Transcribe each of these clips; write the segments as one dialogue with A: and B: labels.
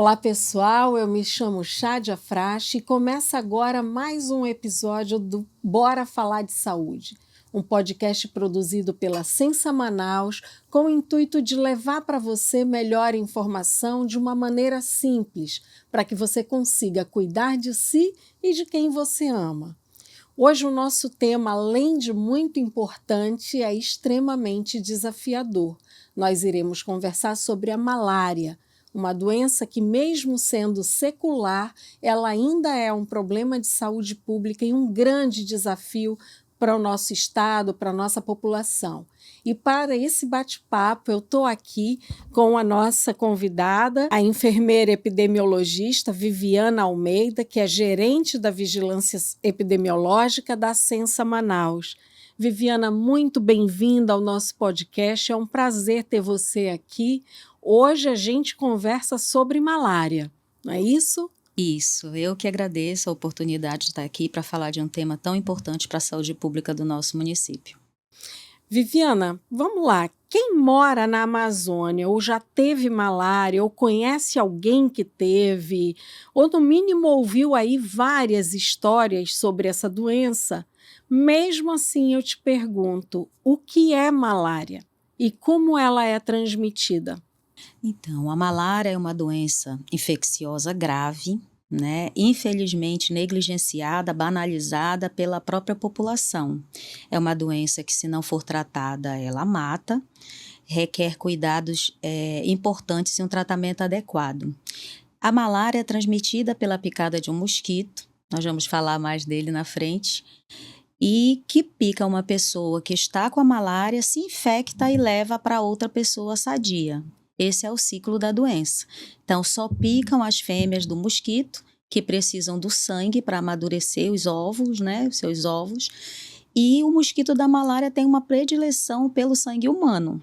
A: Olá pessoal, eu me chamo Chádia Frache e começa agora mais um episódio do Bora Falar de Saúde, um podcast produzido pela Sensa Manaus com o intuito de levar para você melhor informação de uma maneira simples, para que você consiga cuidar de si e de quem você ama. Hoje o nosso tema, além de muito importante, é extremamente desafiador. Nós iremos conversar sobre a malária, uma doença que, mesmo sendo secular, ela ainda é um problema de saúde pública e um grande desafio para o nosso estado, para a nossa população. E para esse bate-papo, eu estou aqui com a nossa convidada, a enfermeira epidemiologista Viviana Almeida, que é gerente da Vigilância Epidemiológica da Sensa Manaus. Viviana, muito bem-vinda ao nosso podcast, é um prazer ter você aqui. Hoje a gente conversa sobre malária, não é isso?
B: Isso, eu que agradeço a oportunidade de estar aqui para falar de um tema tão importante para a saúde pública do nosso município.
A: Viviana, vamos lá. Quem mora na Amazônia ou já teve malária ou conhece alguém que teve, ou no mínimo ouviu aí várias histórias sobre essa doença, mesmo assim eu te pergunto, o que é malária e como ela é transmitida?
B: Então, a malária é uma doença infecciosa grave, né? Infelizmente negligenciada, banalizada pela própria população. É uma doença que, se não for tratada, ela mata, requer cuidados importantes e um tratamento adequado. A malária é transmitida pela picada de um mosquito, nós vamos falar mais dele na frente, e que pica uma pessoa que está com a malária, se infecta e leva para outra pessoa sadia. Esse é o ciclo da doença. Então, só picam as fêmeas do mosquito, que precisam do sangue para amadurecer os ovos, né, os seus ovos, e o mosquito da malária tem uma predileção pelo sangue humano.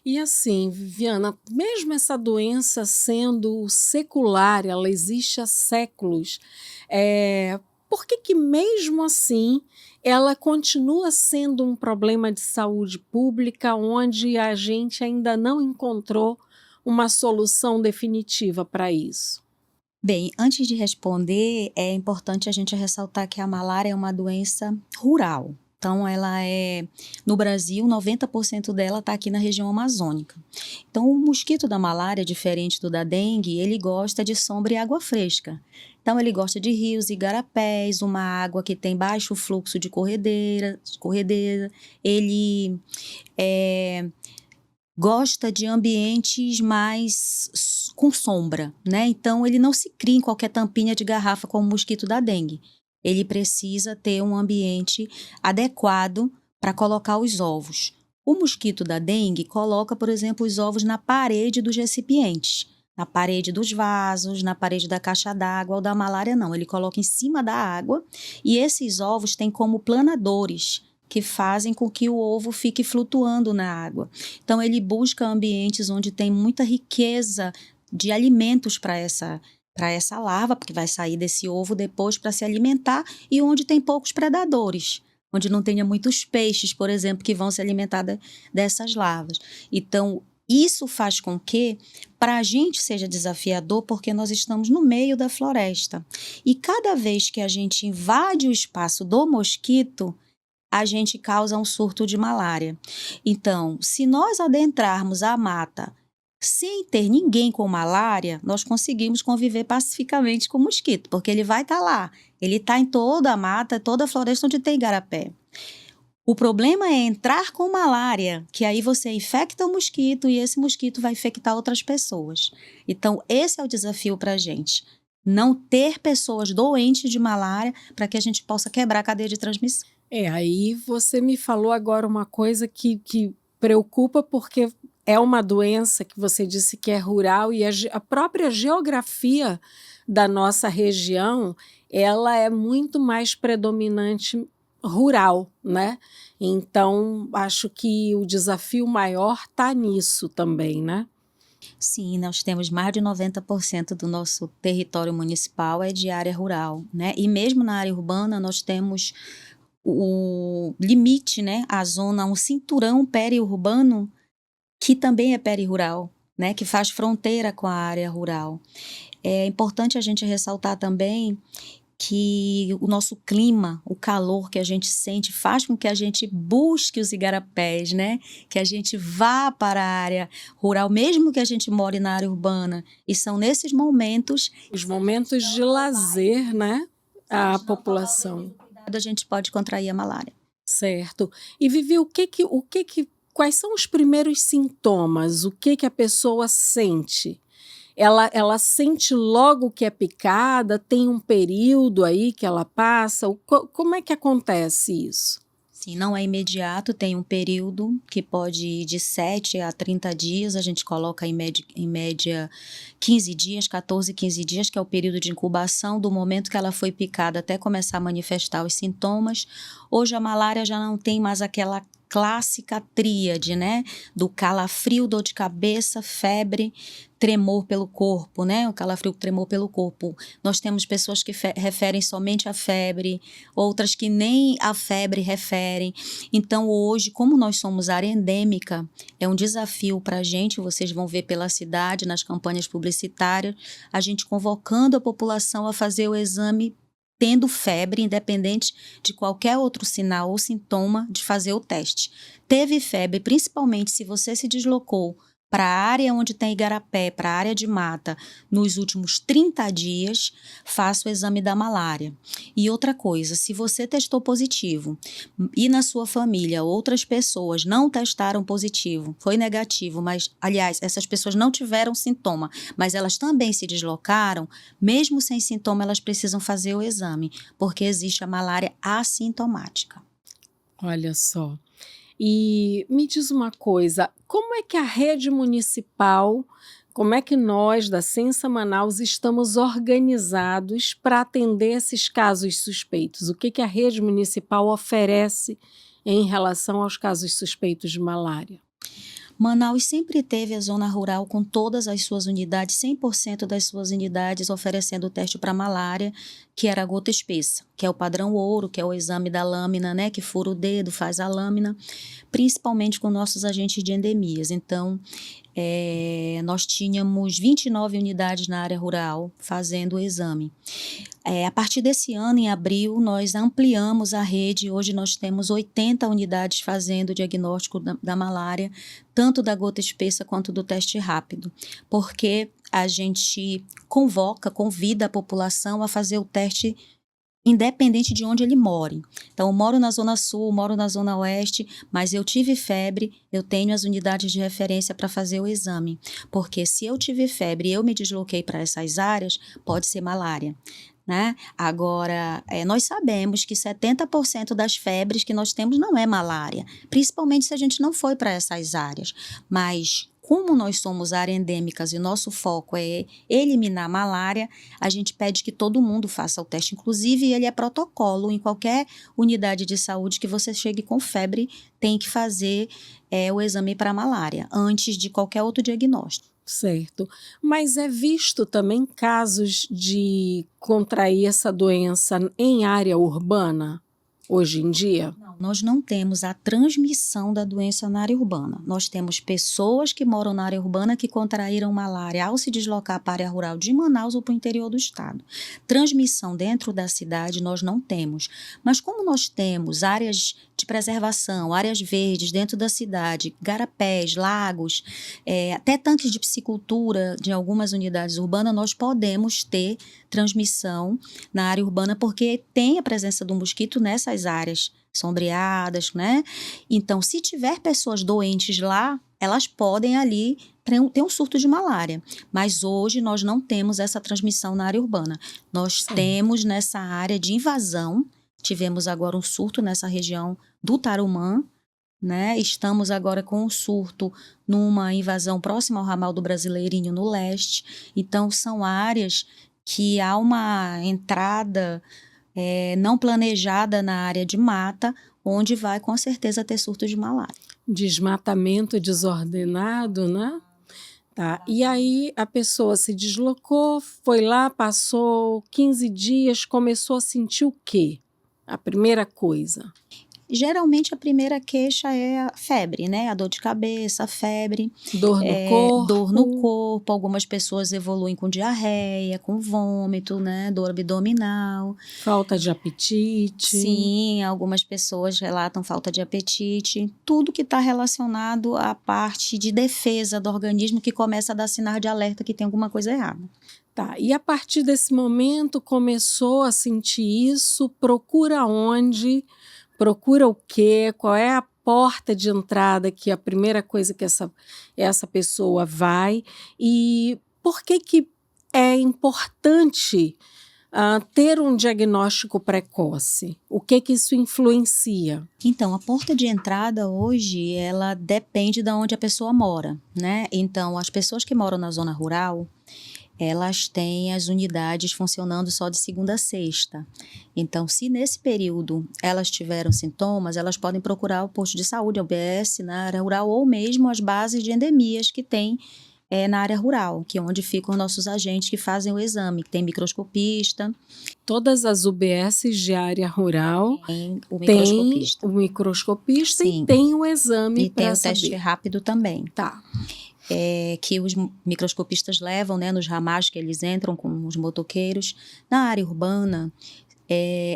A: E assim, Viviana, mesmo essa doença sendo secular, ela existe há séculos, por que mesmo assim ela continua sendo um problema de saúde pública onde a gente ainda não encontrou uma solução definitiva para isso?
B: Bem, antes de responder, é importante a gente ressaltar que a malária é uma doença rural. Então, no Brasil, 90% dela está aqui na região amazônica. Então, o mosquito da malária, diferente do da dengue, ele gosta de sombra e água fresca. Então, ele gosta de rios e igarapés, uma água que tem baixo fluxo de corredeira. Ele gosta de ambientes mais com sombra, né? Então, ele não se cria em qualquer tampinha de garrafa como o mosquito da dengue. Ele precisa ter um ambiente adequado para colocar os ovos. O mosquito da dengue coloca, por exemplo, os ovos na parede dos recipientes, na parede dos vasos, na parede da caixa d'água. O da malária não, ele coloca em cima da água e esses ovos têm como planadores, que fazem com que o ovo fique flutuando na água. Então, ele busca ambientes onde tem muita riqueza de alimentos para essa larva, porque vai sair desse ovo depois para se alimentar, e onde tem poucos predadores, onde não tenha muitos peixes, por exemplo, que vão se alimentar dessas larvas. Então, isso faz com que, para a gente, seja desafiador, porque nós estamos no meio da floresta. E cada vez que a gente invade o espaço do mosquito, a gente causa um surto de malária. Então, se nós adentrarmos a mata sem ter ninguém com malária, nós conseguimos conviver pacificamente com o mosquito, porque ele vai estar lá. Ele está em toda a mata, toda a floresta onde tem igarapé. O problema é entrar com malária, que aí você infecta o mosquito e esse mosquito vai infectar outras pessoas. Então, esse é o desafio para a gente. Não ter pessoas doentes de malária para que a gente possa quebrar a cadeia de transmissão.
A: Aí você me falou agora uma coisa que preocupa, porque é uma doença que você disse que é rural e a própria geografia da nossa região, ela é muito mais predominante rural, né? Então, acho que o desafio maior está nisso também, né?
B: Sim, nós temos mais de 90% do nosso território municipal é de área rural, né? E mesmo na área urbana nós temos o limite, né? A zona, um cinturão periurbano que também é perirural, né? Que faz fronteira com a área rural. É importante a gente ressaltar também que o nosso clima, o calor que a gente sente, faz com que a gente busque os igarapés, né? Que a gente vá para a área rural, mesmo que a gente more na área urbana. E são nesses momentos,
A: Os momentos de lazer, né? A população.
B: a gente pode contrair a malária.
A: Certo. E Vivi, quais são os primeiros sintomas? O que a pessoa sente? Ela sente logo que é picada? Tem um período aí que ela passa? Como é que acontece isso?
B: Sim, não é imediato, tem um período que pode ir de 7 a 30 dias, a gente coloca em média 15 dias, 14, 15 dias, que é o período de incubação do momento que ela foi picada até começar a manifestar os sintomas. Hoje a malária já não tem mais aquela clássica tríade, né? Do calafrio, dor de cabeça, febre, tremor pelo corpo, né? O calafrio, tremor pelo corpo. Nós temos pessoas que referem somente a febre, outras que nem a febre referem. Então, hoje, como nós somos área endêmica, é um desafio para a gente, vocês vão ver pela cidade, nas campanhas publicitárias, a gente convocando a população a fazer o exame tendo febre, independente de qualquer outro sinal ou sintoma, de fazer o teste. Teve febre, principalmente se você se deslocou para a área onde tem igarapé, para a área de mata, nos últimos 30 dias, faça o exame da malária. E outra coisa, se você testou positivo e na sua família outras pessoas não testaram positivo, foi negativo, mas, aliás, essas pessoas não tiveram sintoma, mas elas também se deslocaram, mesmo sem sintoma, elas precisam fazer o exame, porque existe a malária assintomática.
A: Olha só. E me diz uma coisa, como é que a rede municipal, como é que nós da Sensa Manaus estamos organizados para atender esses casos suspeitos? O que a rede municipal oferece em relação aos casos suspeitos de malária?
B: Manaus sempre teve a zona rural com todas as suas unidades, 100% das suas unidades oferecendo o teste para malária, que era a gota espessa, que é o padrão ouro, que é o exame da lâmina, né, que fura o dedo, faz a lâmina, principalmente com nossos agentes de endemias. Então, nós tínhamos 29 unidades na área rural fazendo o exame. A partir desse ano, em abril, nós ampliamos a rede. Hoje nós temos 80 unidades fazendo o diagnóstico da malária, tanto da gota espessa quanto do teste rápido, porque a gente convida a população a fazer o teste independente de onde ele more. Então, eu moro na Zona Sul, moro na Zona Oeste, mas eu tive febre, eu tenho as unidades de referência para fazer o exame. Porque se eu tive febre e eu me desloquei para essas áreas, pode ser malária. Né? Agora, nós sabemos que 70% das febres que nós temos não é malária, principalmente se a gente não foi para essas áreas. Mas, como nós somos área endêmicas e nosso foco é eliminar a malária, a gente pede que todo mundo faça o teste. Inclusive, ele é protocolo em qualquer unidade de saúde que você chegue com febre, tem que fazer o exame para malária, antes de qualquer outro diagnóstico.
A: Certo. Mas é visto também casos de contrair essa doença em área urbana, hoje em dia?
B: Nós não temos a transmissão da doença na área urbana. Nós temos pessoas que moram na área urbana que contraíram malária ao se deslocar para a área rural de Manaus ou para o interior do estado. Transmissão dentro da cidade nós não temos. Mas como nós temos áreas de preservação, áreas verdes dentro da cidade, garapés, lagos, até tanques de piscicultura de algumas unidades urbanas, nós podemos ter transmissão na área urbana porque tem a presença do mosquito nessas áreas sombreadas, né? Então, se tiver pessoas doentes lá, elas podem ali ter um surto de malária. Mas hoje nós não temos essa transmissão na área urbana. Nós temos nessa área de invasão, tivemos agora um surto nessa região do Tarumã, né? Estamos agora com um surto numa invasão próxima ao ramal do Brasileirinho no leste. Então, são áreas que há uma entrada não planejada na área de mata, onde vai com certeza ter surto de malária.
A: Desmatamento desordenado, né? Tá. E aí a pessoa se deslocou, foi lá, passou 15 dias, começou a sentir o quê? A primeira coisa.
B: Geralmente a primeira queixa é a febre, né? A dor de cabeça, a febre.
A: Dor no corpo.
B: Dor no corpo. Algumas pessoas evoluem com diarreia, com vômito, né? Dor abdominal.
A: Falta de apetite.
B: Sim, algumas pessoas relatam falta de apetite. Tudo que está relacionado à parte de defesa do organismo que começa a dar sinal de alerta que tem alguma coisa errada.
A: Tá, e a partir desse momento começou a sentir isso, procura onde, procura o quê, qual é a porta de entrada que é a primeira coisa que essa pessoa vai e por que é importante ter um diagnóstico precoce? O que isso influencia?
B: Então, a porta de entrada hoje, ela depende de onde a pessoa mora, né? Então, as pessoas que moram na zona rural, elas têm as unidades funcionando só de segunda a sexta. Então, se nesse período elas tiveram sintomas, elas podem procurar o posto de saúde, a UBS, na área rural, ou mesmo as bases de endemias que tem na área rural, que é onde ficam nossos agentes que fazem o exame, que tem microscopista.
A: Todas as UBSs de área rural
B: tem o
A: microscopista
B: Sim.
A: E tem o exame
B: para
A: saber.
B: E tem o teste rápido também.
A: Tá.
B: Que os microscopistas levam, né, nos ramais que eles entram com os motoqueiros. Na área urbana,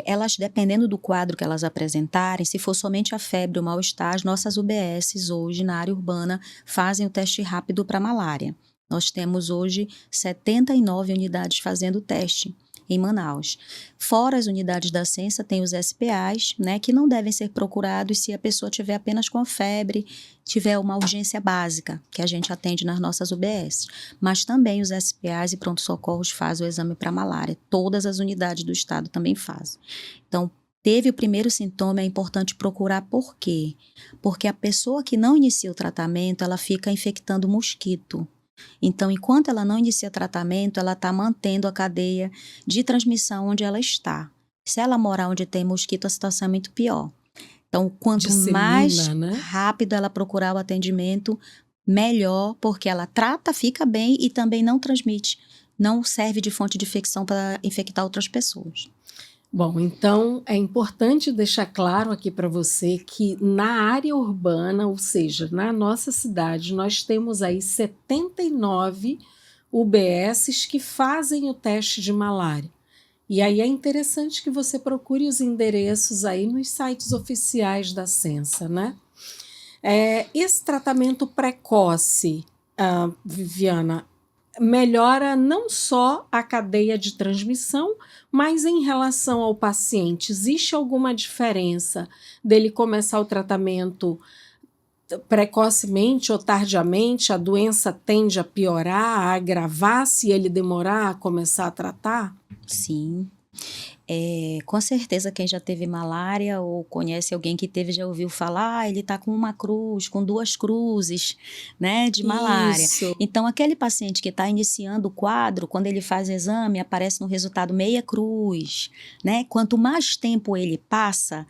B: elas, dependendo do quadro que elas apresentarem, se for somente a febre ou mal-estar, as nossas UBSs hoje na área urbana fazem o teste rápido para malária. Nós temos hoje 79 unidades fazendo o teste em Manaus. Fora as unidades da Sensa, tem os SPAs, né, que não devem ser procurados se a pessoa tiver apenas com febre, tiver uma urgência básica, que a gente atende nas nossas UBS. Mas também os SPAs e pronto-socorros fazem o exame para malária. Todas as unidades do estado também fazem. Então, teve o primeiro sintoma, é importante procurar por quê? Porque a pessoa que não inicia o tratamento, ela fica infectando mosquito. Então, enquanto ela não inicia tratamento, ela está mantendo a cadeia de transmissão onde ela está. Se ela morar onde tem mosquito, a situação é muito pior. Então, quanto mais rápido ela procurar o atendimento, melhor, porque ela trata, fica bem e também não transmite, não serve de fonte de infecção para infectar outras pessoas.
A: Bom, então é importante deixar claro aqui para você que na área urbana, ou seja, na nossa cidade, nós temos aí 79 UBSs que fazem o teste de malária. E aí é interessante que você procure os endereços aí nos sites oficiais da Sensa, né? Esse tratamento precoce, Viviana, melhora não só a cadeia de transmissão, mas em relação ao paciente, existe alguma diferença dele começar o tratamento precocemente ou tardiamente? A doença tende a piorar, a agravar se ele demorar a começar a tratar?
B: Sim. Com certeza quem já teve malária ou conhece alguém que teve já ouviu falar, ele está com uma cruz, com 2 cruzes, né, de malária.
A: Isso.
B: Então aquele paciente que está iniciando o quadro, quando ele faz o exame, aparece no resultado meia cruz, né? Quanto mais tempo ele passa,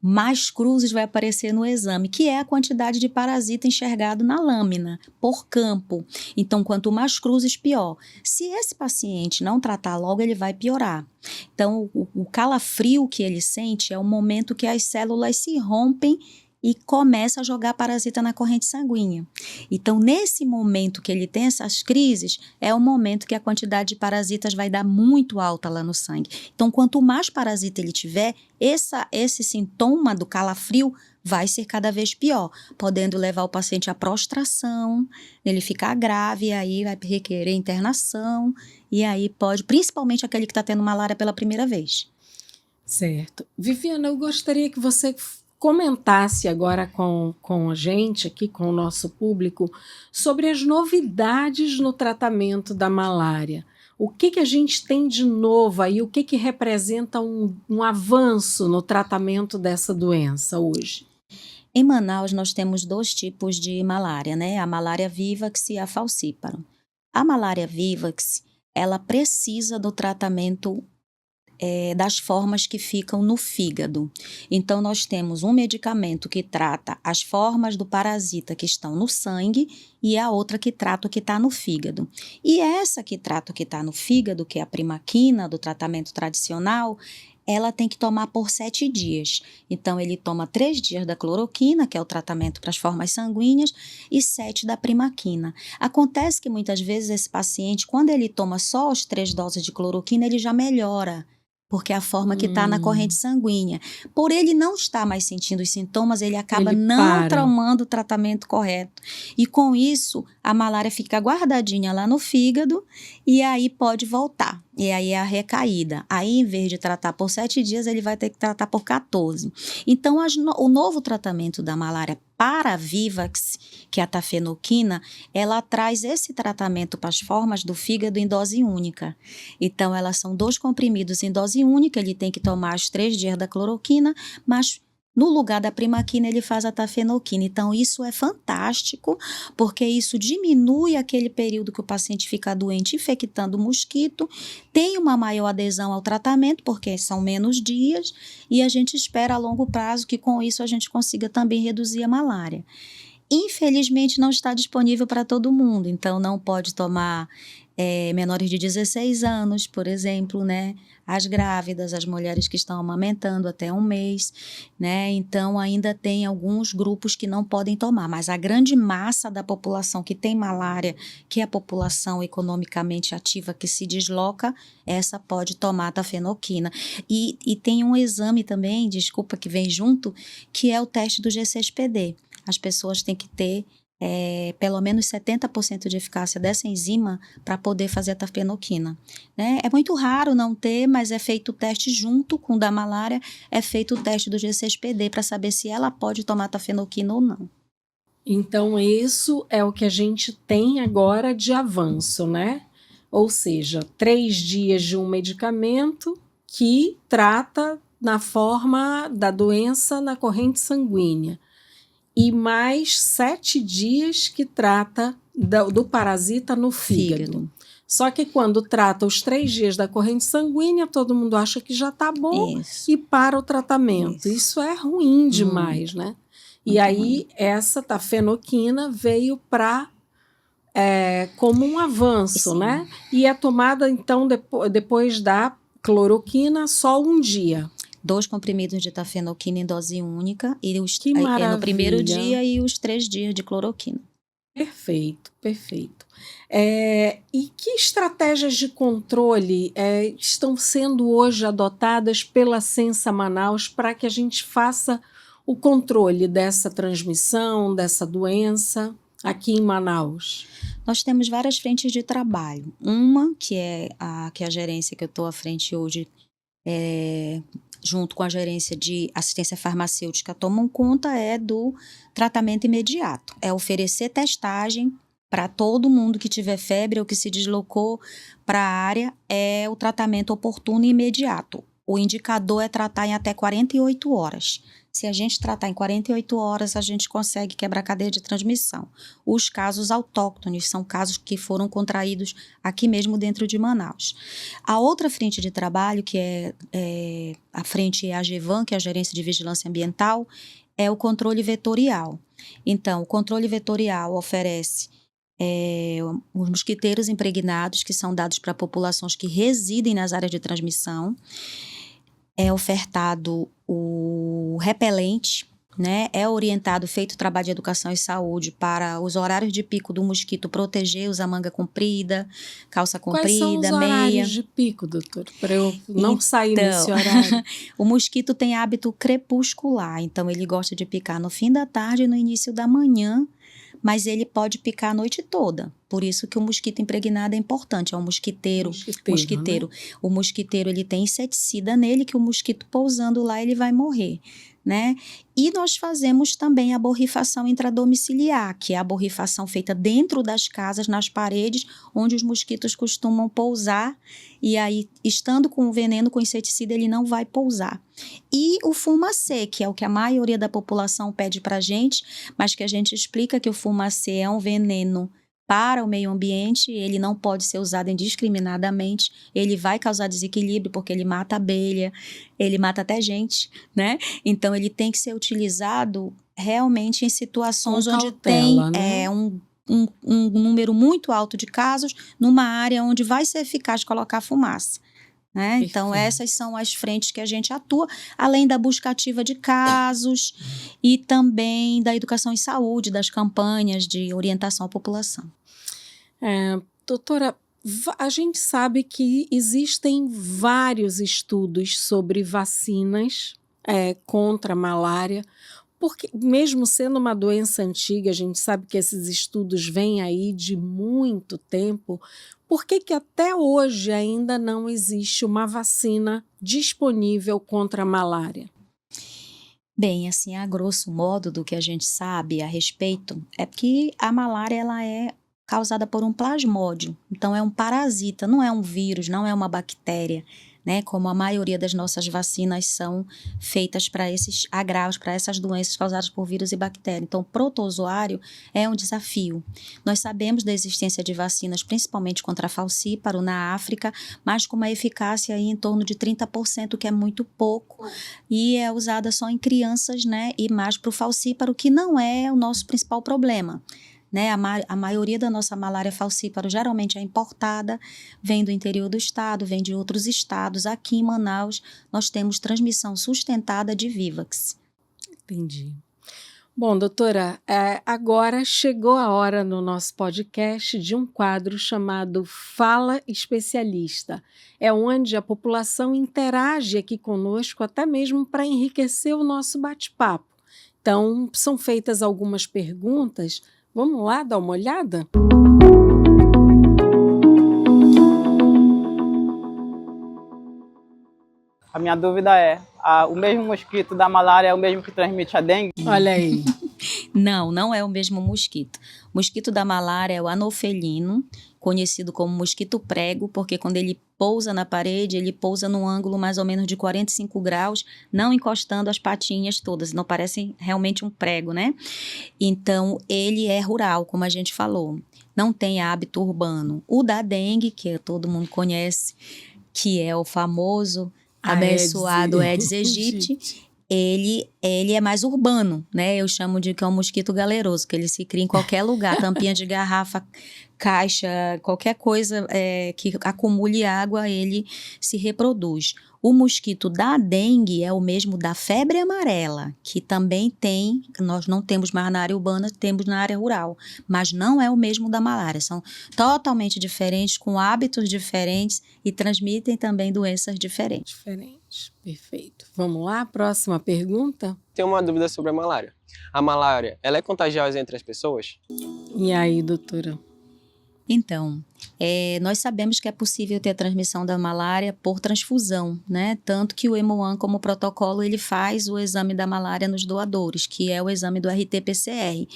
B: mais cruzes vai aparecer no exame, que é a quantidade de parasita enxergado na lâmina, por campo. Então, quanto mais cruzes, pior. Se esse paciente não tratar logo, ele vai piorar. Então, o calafrio que ele sente é o momento que as células se rompem e começa a jogar parasita na corrente sanguínea. Então, nesse momento que ele tem essas crises, é o momento que a quantidade de parasitas vai dar muito alta lá no sangue. Então, quanto mais parasita ele tiver, esse sintoma do calafrio vai ser cada vez pior, podendo levar o paciente à prostração, ele ficar grave, e aí vai requerer internação, e aí pode, principalmente aquele que está tendo malária pela primeira vez.
A: Certo. Viviana, eu gostaria que você comentasse agora com a gente aqui, com o nosso público, sobre as novidades no tratamento da malária. O que a gente tem de novo aí, o que representa um avanço no tratamento dessa doença hoje?
B: Em Manaus, nós temos 2 tipos de malária, né? A malária vivax e a falciparum. A malária vivax, ela precisa do tratamento das formas que ficam no fígado. Então, nós temos um medicamento que trata as formas do parasita que estão no sangue e a outra que trata o que está no fígado. E essa que trata o que está no fígado, que é a primaquina do tratamento tradicional, ela tem que tomar por 7 dias. Então, ele toma 3 dias da cloroquina, que é o tratamento para as formas sanguíneas, e 7 da primaquina. Acontece que muitas vezes esse paciente, quando ele toma só as 3 doses de cloroquina, ele já melhora, porque é a forma que está na corrente sanguínea. Por ele não estar mais sentindo os sintomas, ele acaba não tomando o tratamento correto. E com isso, a malária fica guardadinha lá no fígado e aí pode voltar. E aí é a recaída. Aí, em vez de tratar por 7 dias, ele vai ter que tratar por 14. Então, o novo tratamento da malária para a Vivax, que é a tafenoquina, ela traz esse tratamento para as formas do fígado em dose única. Então, elas são 2 comprimidos em dose única, ele tem que tomar os 3 dias da cloroquina, mas no lugar da primaquina, ele faz a tafenoquina. Então, isso é fantástico, porque isso diminui aquele período que o paciente fica doente infectando o mosquito, tem uma maior adesão ao tratamento, porque são menos dias, e a gente espera a longo prazo que com isso a gente consiga também reduzir a malária. Infelizmente, não está disponível para todo mundo, então não pode tomar menores de 16 anos, por exemplo, né? As grávidas, as mulheres que estão amamentando até 1 mês, né? Então, ainda tem alguns grupos que não podem tomar, mas a grande massa da população que tem malária, que é a população economicamente ativa que se desloca, essa pode tomar tafenoquina. E tem um exame também, desculpa, que vem junto, que é o teste do G6PD. As pessoas têm que ter pelo menos 70% de eficácia dessa enzima para poder fazer a tafenoquina, né? É muito raro não ter, mas é feito o teste junto com o da malária, é feito o teste do G6PD para saber se ela pode tomar tafenoquina ou não.
A: Então, isso é o que a gente tem agora de avanço, né? Ou seja, 3 dias de um medicamento que trata na forma da doença na corrente sanguínea. E mais 7 dias que trata do parasita no fígado. Só que quando trata os 3 dias da corrente sanguínea, todo mundo acha que já está bom e para o tratamento. Isso é ruim demais, né? E aí, essa tafenoquina veio para como um avanço, né? E é tomada, então, depois da cloroquina, só 1 dia.
B: 2 comprimidos de tafenoquina em dose única, e
A: Que maravilha.
B: No primeiro dia e os 3 dias de cloroquina.
A: Perfeito, perfeito. E que estratégias de controle estão sendo hoje adotadas pela Sensa Manaus para que a gente faça o controle dessa transmissão, dessa doença aqui em Manaus?
B: Nós temos várias frentes de trabalho. Uma, que é a gerência que eu estou à frente hoje, junto com a gerência de assistência farmacêutica, tomam conta do tratamento imediato. É oferecer testagem para todo mundo que tiver febre ou que se deslocou para a área, é o tratamento oportuno e imediato. O indicador é tratar em até 48 horas. Se a gente tratar em 48 horas, a gente consegue quebrar a cadeia de transmissão. Os casos autóctones são casos que foram contraídos aqui mesmo dentro de Manaus. A outra frente de trabalho, que é a frente AGVAN, que é a Gerência de Vigilância Ambiental, é o controle vetorial. Então, o controle vetorial oferece os mosquiteiros impregnados, que são dados para populações que residem nas áreas de transmissão. É ofertado o repelente, né? É orientado, feito trabalho de educação e saúde para os horários de pico do mosquito proteger, usar manga comprida, calça comprida, meia.
A: Quais são os horários de pico, doutor? Para eu não sair nesse horário.
B: O mosquito tem hábito crepuscular, então ele gosta de picar no fim da tarde e no início da manhã, mas ele pode picar a noite toda. Por isso que o mosquito impregnado é importante, é um mosquiteiro. Né? O mosquiteiro, ele tem inseticida nele, que o mosquito pousando lá, ele vai morrer, né? E nós fazemos também a borrifação intradomiciliar, que é a borrifação feita dentro das casas, nas paredes, onde os mosquitos costumam pousar, e aí, estando com o veneno, com inseticida, ele não vai pousar. E o fumacê, que é o que a maioria da população pede pra gente, mas que a gente explica que o fumacê é um veneno para o meio ambiente, ele não pode ser usado indiscriminadamente, ele vai causar desequilíbrio porque ele mata abelha, ele mata até gente, né? Então ele tem que ser utilizado realmente em situações onde tem um número muito alto de casos, numa área onde vai ser eficaz colocar fumaça, né? Então, essas são as frentes que a gente atua, além da busca ativa de casos e também da educação em saúde, das campanhas de orientação à população.
A: Doutora, a gente sabe que existem vários estudos sobre vacinas contra a malária, porque mesmo sendo uma doença antiga, a gente sabe que esses estudos vêm aí de muito tempo. Por que até hoje ainda não existe uma vacina disponível contra a malária?
B: Bem, assim, a grosso modo do que a gente sabe a respeito é que a malária ela é causada por um plasmódio, então é um parasita, não é um vírus, não é uma bactéria, né? Como a maioria das nossas vacinas são feitas para esses agravos, para essas doenças causadas por vírus e bactérias. Então, o protozoário é um desafio. Nós sabemos da existência de vacinas, principalmente contra a falcíparo na África, mas com uma eficácia aí em torno de 30%, que é muito pouco, e é usada só em crianças, né? E mais para o falcíparo, que não é o nosso principal problema. Né, a maioria da nossa malária falcíparo geralmente é importada, vem do interior do estado, vem de outros estados. Aqui em Manaus, nós temos transmissão sustentada de Vivax.
A: Entendi. Bom, doutora, agora chegou a hora no nosso podcast de um quadro chamado Fala Especialista. É onde a população interage aqui conosco, até mesmo para enriquecer o nosso bate-papo. Então, são feitas algumas perguntas. Vamos lá dar uma olhada?
C: A minha dúvida é, o mesmo mosquito da malária é o mesmo que transmite a dengue?
A: Olha aí.
B: Não é o mesmo mosquito. O mosquito da malária é o anofelino, conhecido como mosquito prego, porque quando ele pousa na parede, ele pousa num ângulo mais ou menos de 45 graus, não encostando as patinhas todas, não parece realmente um prego, né? Então, ele é rural, como a gente falou, não tem hábito urbano. O da dengue, que todo mundo conhece, que é o famoso abençoado Aedes aegypti, ele é mais urbano, né? Eu chamo de que é um mosquito galeroso, que ele se cria em qualquer lugar, tampinha de garrafa, caixa, qualquer coisa que acumule água, ele se reproduz. O mosquito da dengue é o mesmo da febre amarela, que também tem, nós não temos mais na área urbana, temos na área rural, mas não é o mesmo da malária, são totalmente diferentes, com hábitos diferentes e transmitem também doenças diferentes.
A: Diferente, perfeito. Vamos lá, próxima pergunta?
D: Tenho uma dúvida sobre a malária. A malária, ela é contagiosa entre as pessoas?
A: E aí, doutora?
B: Então, nós sabemos que é possível ter a transmissão da malária por transfusão, né? Tanto que o Hemoan, como protocolo, ele faz o exame da malária nos doadores, que é o exame do RT-PCR,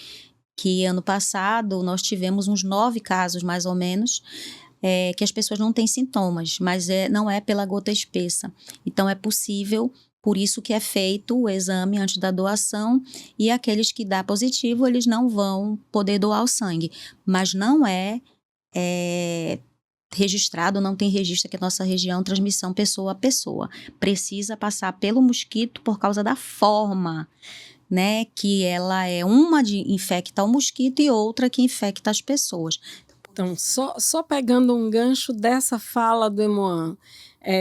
B: que ano passado nós tivemos uns 9 casos, mais ou menos, que as pessoas não têm sintomas, mas não é pela gota espessa. Então, é possível. Por isso que é feito o exame antes da doação e aqueles que dá positivo, eles não vão poder doar o sangue. Mas não é registrado, não tem registro aqui na nossa região, transmissão pessoa a pessoa. Precisa passar pelo mosquito por causa da forma, né? Que ela é uma de infecta o mosquito e outra que infecta as pessoas.
A: Então, só pegando um gancho dessa fala do Hemoan,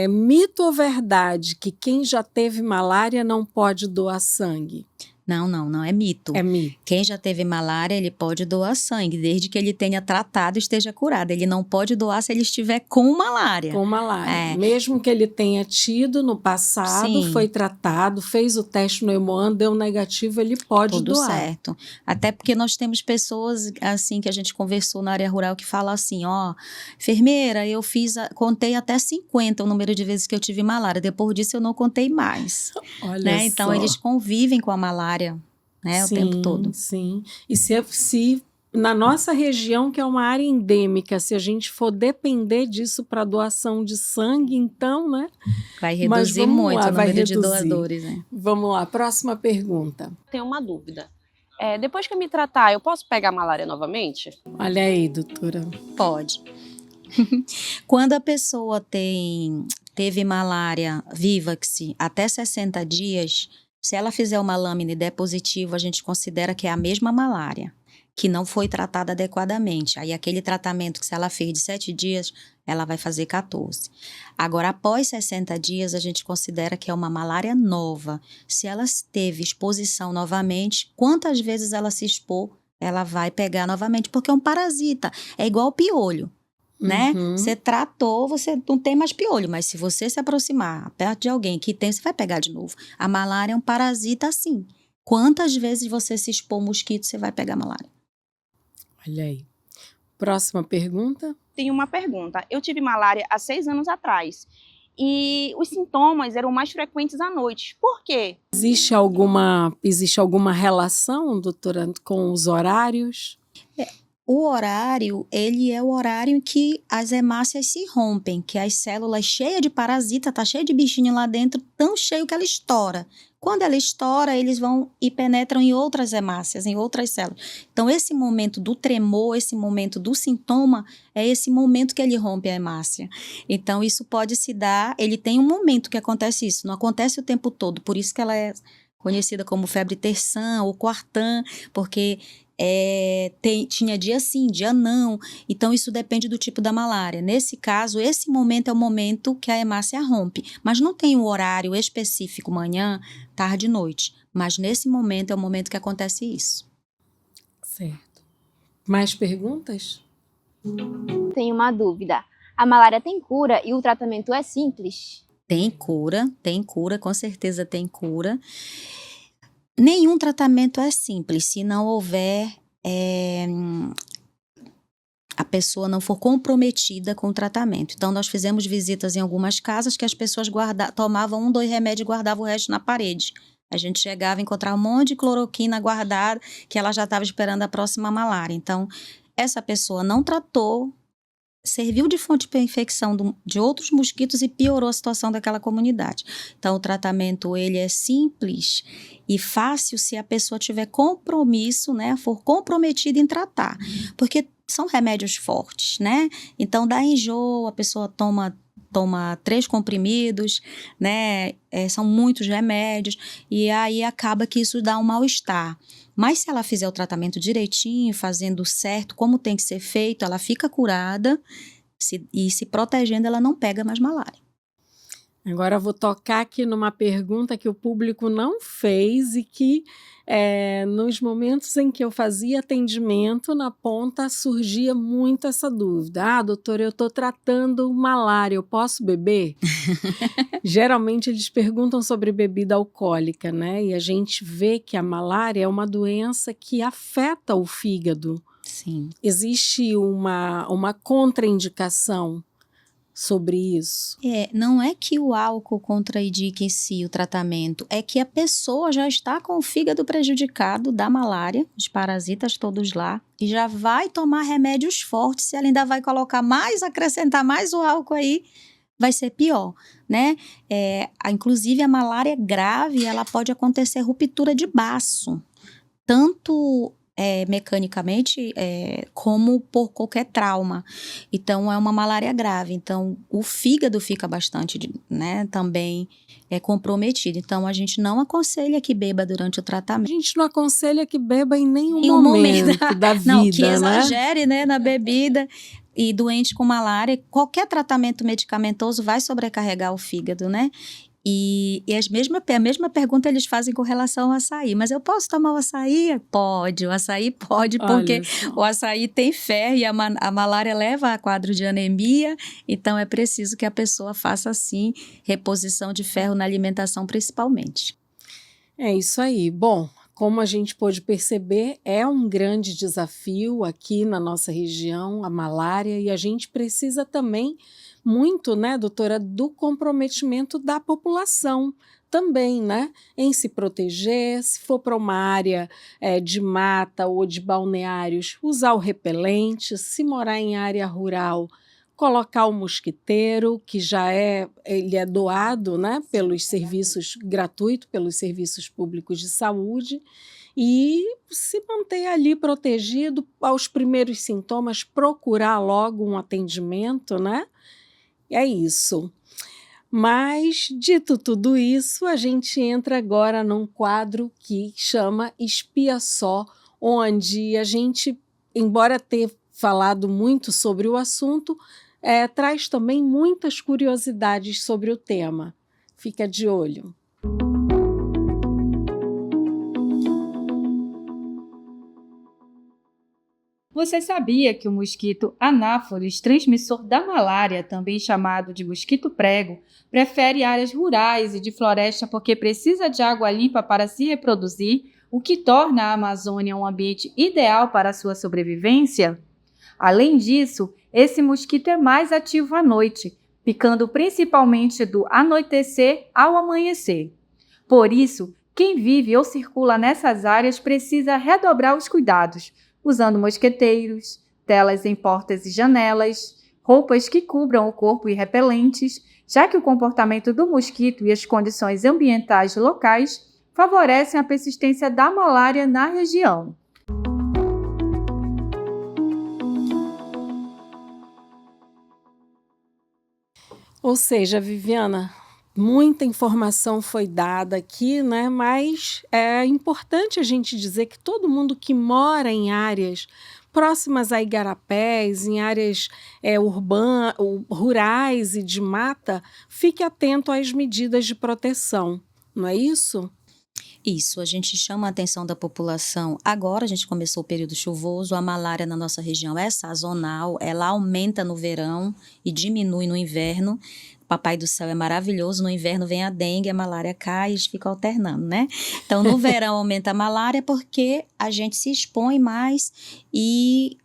A: mito ou verdade que quem já teve malária não pode doar sangue?
B: Não é mito.
A: É mito.
B: Quem já teve malária, ele pode doar sangue, desde que ele tenha tratado e esteja curado. Ele não pode doar se ele estiver com malária.
A: Com malária. Mesmo que ele tenha tido no passado, sim, foi tratado, fez o teste no Hemoan, deu negativo, ele pode
B: tudo
A: doar.
B: Tudo certo. Até porque nós temos pessoas, assim, que a gente conversou na área rural, que falam assim, enfermeira, eu contei até 50 o número de vezes que eu tive malária. Depois disso, eu não contei mais.
A: Olha
B: né?
A: só.
B: Então, eles convivem com a malária. Né,
A: sim,
B: o tempo todo.
A: Sim, e se na nossa região, que é uma área endêmica, se a gente for depender disso para doação de sangue, então, né?
B: Vai reduzir muito o número de doadores. Né?
A: Vamos lá, próxima pergunta.
E: Tenho uma dúvida. Depois que eu me tratar, eu posso pegar malária novamente?
A: Olha aí, doutora.
B: Pode. Quando a pessoa teve malária Vivax até 60 dias... Se ela fizer uma lâmina e der positivo, a gente considera que é a mesma malária, que não foi tratada adequadamente. Aí aquele tratamento que se ela fez de 7 dias, ela vai fazer 14. Agora, após 60 dias, a gente considera que é uma malária nova. Se ela teve exposição novamente, quantas vezes ela se expor, ela vai pegar novamente, porque é um parasita. É igual o piolho, né? Você tratou, você não tem mais piolho, mas se você se aproximar perto de alguém que tem, você vai pegar de novo. A malária é um parasita assim. Quantas vezes você se expor ao mosquito, você vai pegar malária?
A: Olha aí. Próxima pergunta.
F: Tenho uma pergunta. Eu tive malária há 6 anos atrás e os sintomas eram mais frequentes à noite. Por quê?
A: Existe alguma relação, doutora, com os horários?
B: O horário, ele é o horário em que as hemácias se rompem, que as células cheias de parasita, tá cheia de bichinho lá dentro, tão cheio que ela estoura. Quando ela estoura, eles vão e penetram em outras hemácias, em outras células. Então, esse momento do tremor, esse momento do sintoma, é esse momento que ele rompe a hemácia. Então, isso pode se dar, ele tem um momento que acontece isso, não acontece o tempo todo, por isso que ela é conhecida como febre terçã ou quartã, porque tinha dia sim, dia não. Então, isso depende do tipo da malária. Nesse caso, esse momento é o momento que a hemácia rompe. Mas não tem um horário específico, manhã, tarde e noite. Mas nesse momento é o momento que acontece isso.
A: Certo. Mais perguntas?
G: Tenho uma dúvida. A malária tem cura e o tratamento é simples?
B: Tem cura, com certeza tem cura. Nenhum tratamento é simples se não houver, a pessoa não for comprometida com o tratamento. Então, nós fizemos visitas em algumas casas que as pessoas tomavam 1, 2 remédios e guardavam o resto na parede. A gente chegava a encontrar um monte de cloroquina guardada, que ela já estava esperando a próxima malária. Então, essa pessoa não tratou, serviu de fonte para infecção de outros mosquitos e piorou a situação daquela comunidade. Então, o tratamento, ele é simples e fácil se a pessoa tiver compromisso, né, for comprometida em tratar. Porque são remédios fortes, né? Então, dá enjoo, a pessoa toma 3 comprimidos, né? São muitos remédios, e aí acaba que isso dá um mal-estar. Mas se ela fizer o tratamento direitinho, fazendo certo, como tem que ser feito, ela fica curada e se protegendo, ela não pega mais malária.
A: Agora eu vou tocar aqui numa pergunta que o público não fez e que nos momentos em que eu fazia atendimento na ponta surgia muito essa dúvida. Doutora, eu estou tratando malária, eu posso beber? Geralmente eles perguntam sobre bebida alcoólica, né? E a gente vê que a malária é uma doença que afeta o fígado.
B: Sim.
A: Existe uma contraindicação sobre isso?
B: Não é que o álcool contraindique em si o tratamento, é que a pessoa já está com o fígado prejudicado da malária, os parasitas todos lá, e já vai tomar remédios fortes, se ela ainda vai acrescentar mais o álcool aí, vai ser pior, né? Inclusive a malária grave, ela pode acontecer ruptura de baço, tanto mecanicamente, como por qualquer trauma. Então, é uma malária grave. Então, o fígado fica bastante, né, também comprometido. Então, a gente não aconselha que beba durante o tratamento.
A: A gente não aconselha que beba em nenhum momento da vida,
B: não, que
A: né?
B: exagere, né, na bebida. E doente com malária, qualquer tratamento medicamentoso vai sobrecarregar o fígado, né? E a mesma pergunta eles fazem com relação ao açaí. Mas eu posso tomar o açaí? Pode, o açaí pode, porque o açaí tem ferro e a malária leva a quadro de anemia. Então, é preciso que a pessoa faça, sim, reposição de ferro na alimentação, principalmente.
A: É isso aí. Bom, como a gente pôde perceber, é um grande desafio aqui na nossa região, a malária, e a gente precisa também muito, né, doutora, do comprometimento da população também, né, em se proteger, se for para uma área de mata ou de balneários, usar o repelente, se morar em área rural, colocar o mosquiteiro, que ele é doado, né, pelos serviços gratuitos, pelos serviços públicos de saúde, e se manter ali protegido aos primeiros sintomas, procurar logo um atendimento, né? É isso. Mas, dito tudo isso, a gente entra agora num quadro que chama Espia Só, onde a gente, embora ter falado muito sobre o assunto, traz também muitas curiosidades sobre o tema. Fica de olho.
H: Você sabia que o mosquito Anáfolis, transmissor da malária, também chamado de mosquito prego, prefere áreas rurais e de floresta porque precisa de água limpa para se reproduzir, o que torna a Amazônia um ambiente ideal para a sua sobrevivência? Além disso, esse mosquito é mais ativo à noite, picando principalmente do anoitecer ao amanhecer. Por isso, quem vive ou circula nessas áreas precisa redobrar os cuidados, usando mosqueteiros, telas em portas e janelas, roupas que cubram o corpo e repelentes, já que o comportamento do mosquito e as condições ambientais locais favorecem a persistência da malária na região.
A: Ou seja, Viviana, muita informação foi dada aqui, né? Mas é importante a gente dizer que todo mundo que mora em áreas próximas a igarapés, em áreas rurais e de mata, fique atento às medidas de proteção, não é isso?
B: Isso, a gente chama a atenção da população. Agora a gente começou o período chuvoso, a malária na nossa região é sazonal, ela aumenta no verão e diminui no inverno. O Papai do Céu é maravilhoso, no inverno vem a dengue, a malária cai e fica alternando, né? Então, no verão aumenta a malária porque a gente se expõe mais e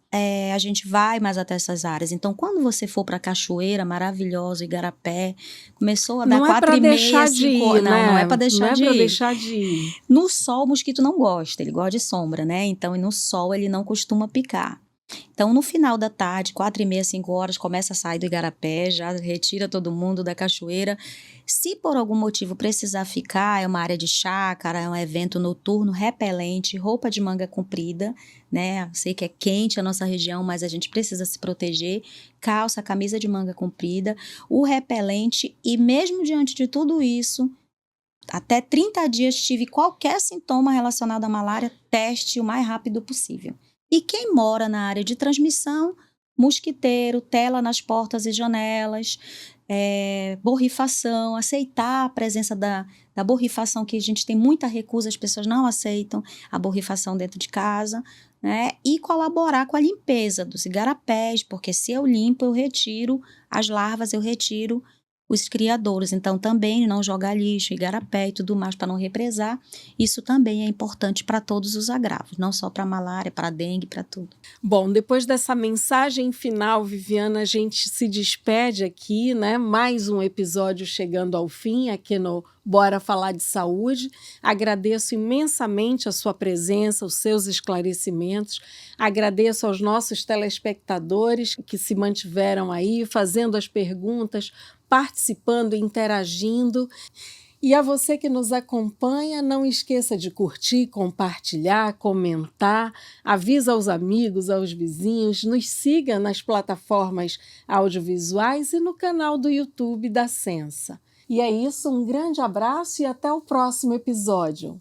B: a gente vai mais até essas áreas. Então, quando você for para a cachoeira maravilhosa, Igarapé, começou a dar 4h30, 5 horas. Não é para deixar de ir. Não é para deixar de ir. No sol, o mosquito não gosta, ele gosta de sombra, né? Então, no sol, ele não costuma picar. Então, no final da tarde, 4h30, 5 horas, começa a sair do Igarapé, já retira todo mundo da cachoeira. Se por algum motivo precisar ficar, é uma área de chácara, é um evento noturno, repelente, roupa de manga comprida, né? Sei que é quente a nossa região, mas a gente precisa se proteger. Calça, camisa de manga comprida, o repelente e mesmo diante de tudo isso, até 30 dias tive qualquer sintoma relacionado à malária, teste o mais rápido possível. E quem mora na área de transmissão, mosquiteiro, tela nas portas e janelas, borrifação, aceitar a presença da borrifação, que a gente tem muita recusa, as pessoas não aceitam a borrifação dentro de casa, né? E colaborar com a limpeza dos igarapés, porque se eu limpo, eu retiro as larvas, eu retiro os criadouros. Então, também não jogar lixo, igarapé e tudo mais para não represar. Isso também é importante para todos os agravos, não só para a malária, para a dengue, para tudo.
A: Bom, depois dessa mensagem final, Viviana, a gente se despede aqui, né? Mais um episódio chegando ao fim aqui no Bora Falar de Saúde. Agradeço imensamente a sua presença, os seus esclarecimentos. Agradeço aos nossos telespectadores que se mantiveram aí, fazendo as perguntas, participando, interagindo. E a você que nos acompanha, não esqueça de curtir, compartilhar, comentar, avisa aos amigos, aos vizinhos, nos siga nas plataformas audiovisuais e no canal do YouTube da Sensa. E é isso, um grande abraço e até o próximo episódio.